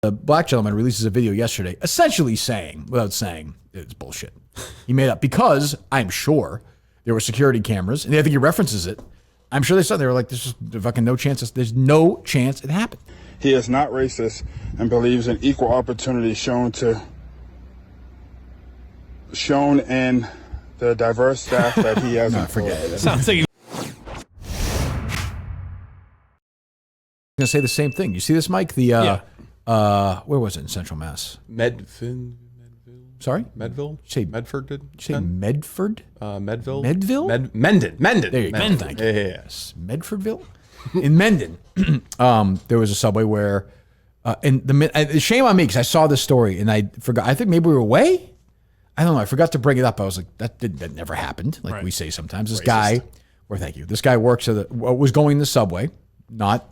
The black gentleman releases a video yesterday essentially saying, without saying, it's bullshit. He made up because I'm sure there were security cameras, and I think he references it. I'm sure they said, they were like, there's just fucking no chance. There's no chance it happened. He is not racist and believes in equal opportunity shown in the diverse staff that he has. No, forget it. Sounds like Gonna say the same thing. You see this, Mike? The where was it in Central Mass? Medville. Sorry, Medville. Say Medford. Did you say Medford? Medville. Medville? Mendon. There you go. Mendon. Thank you. Yes. Medfordville? In Mendon, there was a subway where, and shame on me because I saw this story and I forgot. I think maybe we were away. I don't know. I forgot to bring it up. I was like, that never happened. Like we say sometimes. This guy, or thank you. This guy works was going the subway.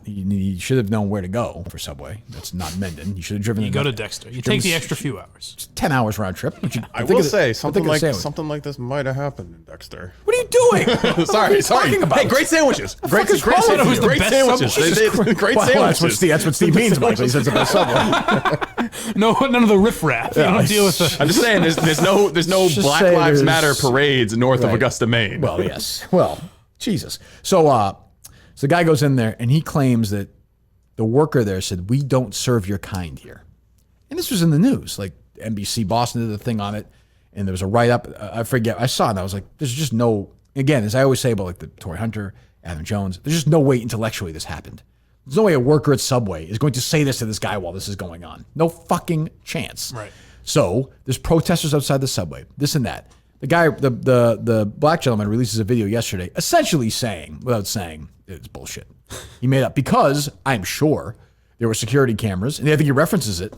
He should have known where to go for subway. That's not Mendon. He should have driven. you go to Dexter. You take the extra few hours. It's 10 hours round trip. I will say something like this might have happened in Dexter. What are you doing? sorry. About? Hey, great sandwiches. Great Great sandwiches. Great best sandwiches. Great sandwiches. That's what Steve means by it. He says the best subway. No, none of the riffraff. You don't deal with the. I'm just saying, there's no Just Black say Lives there's- Matter parades north of Right. Augusta, Maine. Well, yes. Well, Jesus. So the guy goes in there and he claims that the worker there said, "We don't serve your kind here." And this was in the news. Like NBC Boston did a thing on it, and there was a write-up. I forget. I saw it and I was like, there's just no, again, as I always say about like the Tory Hunter, Adam Jones, there's just no way intellectually this happened. There's no way a worker at Subway is going to say this to this guy while this is going on. No fucking chance. Right. So there's protesters outside the subway, this and that. The guy, the black gentleman releases a video yesterday essentially saying, without saying, it's bullshit. He made up because I'm sure there were security cameras, and I think he references it.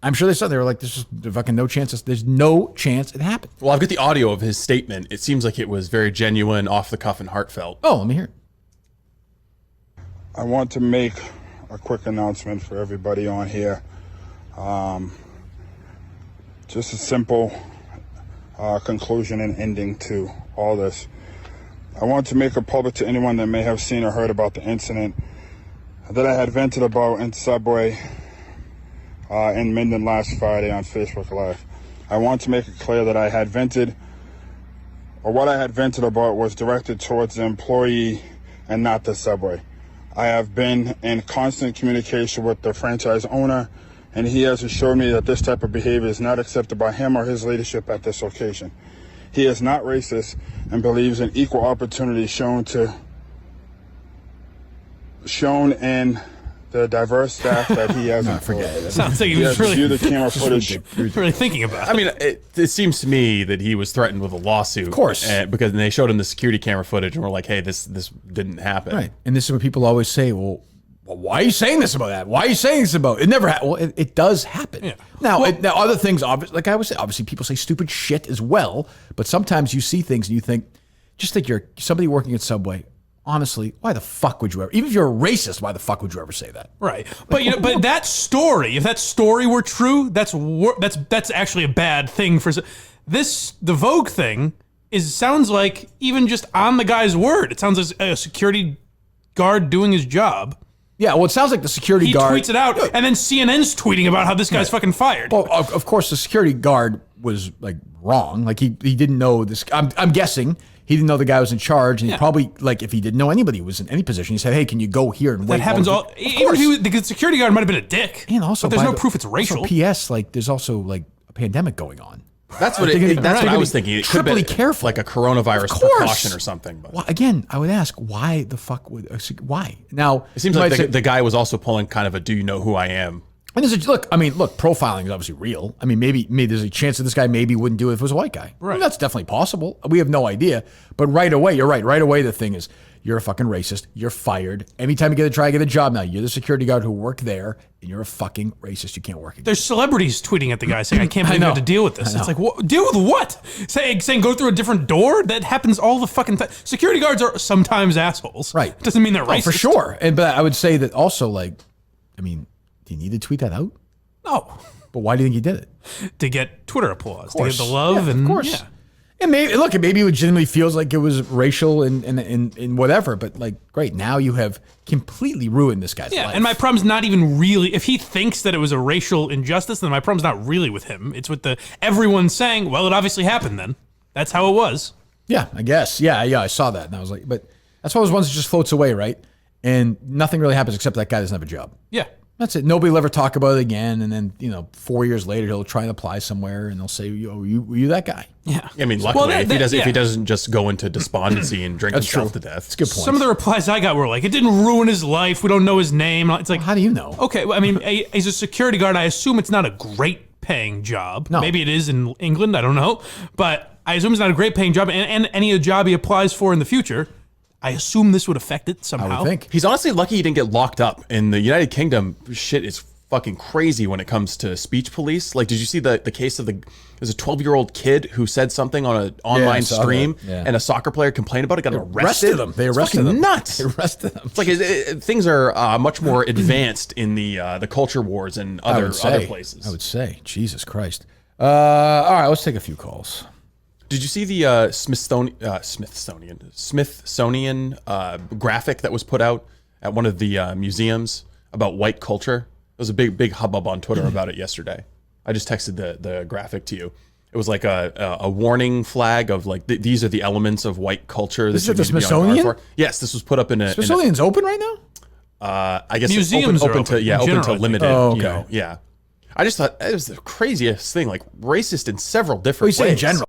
I'm sure they said, they were like, there's just fucking no chance. There's no chance it happened. Well, I've got the audio of his statement. It seems like it was very genuine, off the cuff, and heartfelt. Oh, let me hear it. I want to make a quick announcement for everybody on here. Just a simple conclusion and ending to all this. I want to make it public to anyone that may have seen or heard about the incident that I had vented about in Subway in Mendon last Friday on Facebook Live. I want to make it clear that I had vented, or what I had vented about was directed towards the employee and not the Subway. I have been in constant communication with the franchise owner, and he has assured me that this type of behavior is not accepted by him or his leadership at this location. He is not racist and believes in equal opportunity shown in the diverse staff that he has. No, forget it. Sounds like he was View the really, camera footage. really thinking about it. I mean, it seems to me that he was threatened with a lawsuit. Of course. Because they showed him the security camera footage and were like, hey, this didn't happen. Right. And this is what people always say, well, why are you saying this about that? Why are you saying this about it? It never happened. Well, it does happen. Yeah. Now, now, other things, like I was saying, obviously people say stupid shit as well, but sometimes you see things and you think, just think you're somebody working at Subway. Honestly, why the fuck would you ever, even if you're a racist, why the fuck would you ever say that? Right, but but that story, if that story were true, that's actually a bad thing for this. The Vogue thing sounds like even just on the guy's word, it sounds like a security guard doing his job. Yeah, well, it sounds like the security guard. He tweets it out, and then CNN's tweeting about how this guy's fucking fired. Well, of course, the security guard was like wrong. Like he didn't know this. I'm guessing he didn't know the guy was in charge, and he probably, like, if he didn't know anybody who was in any position, he said, "Hey, can you go here and wait?" That happens all. Even if the security guard might have been a dick. And also, but there's no proof it's racial. Also, P.S. Like, there's also like a pandemic going on. That's what I was thinking. It could triply be careful, like a coronavirus precaution or something. But well, again, I would ask, why the fuck would why? Now it seems like the guy was also pulling kind of a "Do you know who I am?" And there's look, profiling is obviously real. I mean, maybe there's a chance that this guy maybe wouldn't do it if it was a white guy. Right. I mean, that's definitely possible. We have no idea. But right away, you're right. Right away, the thing is, you're a fucking racist. You're fired. Anytime you try to get a job now, you're the security guard who worked there, and you're a fucking racist. You can't work again. There's celebrities tweeting at the guy saying, "I can't believe you have to deal with this." It's like, deal with what? Saying go through a different door? That happens all the fucking time. Security guards are sometimes assholes. Right. Doesn't mean they're racist. For sure. But I would say that also, like, I mean, do you need to tweet that out? No. But why do you think he did it? To get Twitter applause, to get the love, and of course. Yeah. And maybe it legitimately feels like it was racial and whatever, but like, great, now you have completely ruined this guy's life. And my problem's not even really, if he thinks that it was a racial injustice, then my problem's not really with him. It's with everyone saying, well, it obviously happened then. That's how it was. Yeah, I guess. Yeah, I saw that. And I was like, but that's one of those ones that just floats away, right? And nothing really happens except that guy doesn't have a job. Yeah. That's it. Nobody will ever talk about it again. And then, 4 years later, he'll try and apply somewhere and they'll say, were you that guy? Yeah. I mean, luckily, if he doesn't just go into despondency and drink himself to death. That's a good point. Some of the replies I got were like, it didn't ruin his life. We don't know his name. It's like, how do you know? Okay. Well, I mean, he's a security guard. I assume it's not a great paying job. No. Maybe it is in England. I don't know. But I assume it's not a great paying job. And any job he applies for in the future, I assume this would affect it somehow. I would think. He's honestly lucky he didn't get locked up. In the United Kingdom, shit is fucking crazy when it comes to speech police. Like, did you see the case of there's a 12-year-old kid who said something on an online stream, and a soccer player complained about it, got arrested. They arrested him. Nuts. They arrested him. It's like things are much more advanced in the culture wars and other places. I would say, Jesus Christ. All right, let's take a few calls. Did you see the Smithsonian graphic that was put out at one of the museums about white culture? There was a big hubbub on Twitter about it yesterday. I just texted the graphic to you. It was like a warning flag of like these are the elements of white culture. This is at the Smithsonian? Yes, this was put up in a Smithsonian's open right now? I guess museums open to limited. Oh, okay. Yeah. I just thought it was the craziest thing, like racist in several different Well, you say ways. in general.